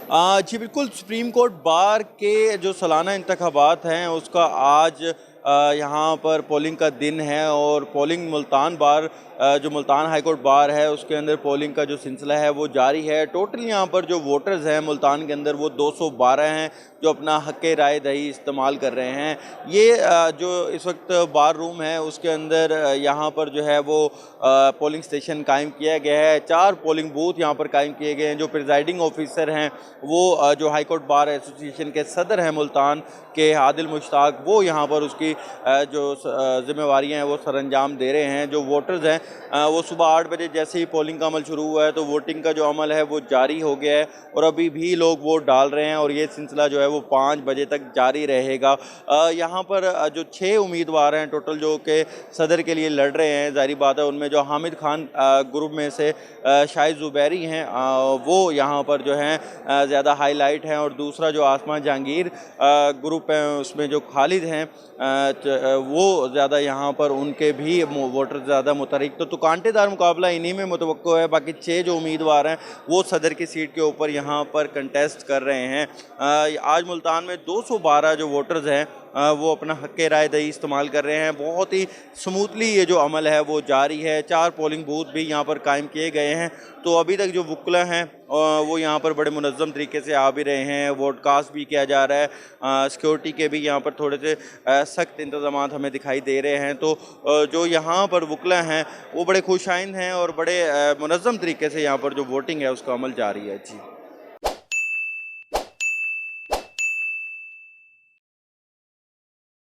जी बिल्कुल, supreme court bar के जो सालाना इंतख़ाबात हैं उसका आज यहाँ पर पोलिंग का दिन है और पोलिंग मुल्तान बार जो मुल्तान हाई कोर्ट बार है उसके अंदर पोलिंग का जो सिलसिला है वो जारी है। टोटल यहाँ पर जो वोटर्स हैं मुल्तान के अंदर वो 212 हैं जो अपना हक़ राय दही इस्तेमाल कर रहे हैं। ये जो इस वक्त बार रूम है उसके अंदर यहाँ पर जो है वो पोलिंग स्टेशन कायम किया गया है। 4 पोलिंग बूथ यहाँ पर कायम किए गए हैं। जो प्रिजाइडिंग ऑफिसर हैं वो जो हाई कोर्ट बार एसोसिएशन के सदर हैं मुल्तान के आदिल मुश्ताक, वो यहाँ पर उसकी जो ज़िम्मेवारियाँ हैं वो सरअंजाम दे रहे हैं। जो वोटर्स हैं वो सुबह 8 बजे जैसे ही पोलिंग का अमल शुरू हुआ है तो वोटिंग का जो अमल है वो जारी हो गया है और अभी भी लोग वोट डाल रहे हैं और ये सिलसिला जो है वो 5 बजे तक जारी रहेगा। यहाँ पर जो 6 उम्मीदवार हैं टोटल जो कि सदर के लिए लड़ रहे हैं, ज़ाहिर बात है उनमें जो हामिद खान ग्रुप में से शाहिद ज़ुबैरी हैं वो यहाँ पर जो हैं ज़्यादा हाईलाइट हैं और दूसरा जो आसमा जहांगीर ग्रुप है उसमें जो खालिद हैं वो ज़्यादा यहाँ पर उनके भी वोटर ज़्यादा मुतहरिक तो कांटेदार मुकाबला इन्हीं में मुतवक्को है। बाकी 6 जो उम्मीदवार हैं वो सदर की सीट के ऊपर यहाँ पर कंटेस्ट कर रहे हैं। आज मुल्तान में 212 जो वोटर्स हैं वो अपना हक़ राय दही इस्तेमाल कर रहे हैं। बहुत ही स्मूथली ये जो अमल है वो जारी है। 4 पोलिंग बूथ भी यहाँ पर कायम किए गए हैं। तो अभी तक जो वुकला हैं वो यहाँ पर बड़े मुनज़्ज़म तरीके से आ भी रहे हैं। वोट कास्ट भी किया जा रहा है। सिक्योरिटी के भी यहाँ पर थोड़े से सख्त इंतज़ामात हमें दिखाई दे रहे हैं। तो जो यहाँ पर वुकला हैं वो बड़े खुशाइंद हैं और बड़े मुनज़्ज़म तरीके से यहाँ पर जो वोटिंग है उसका अमल जारी है। जी।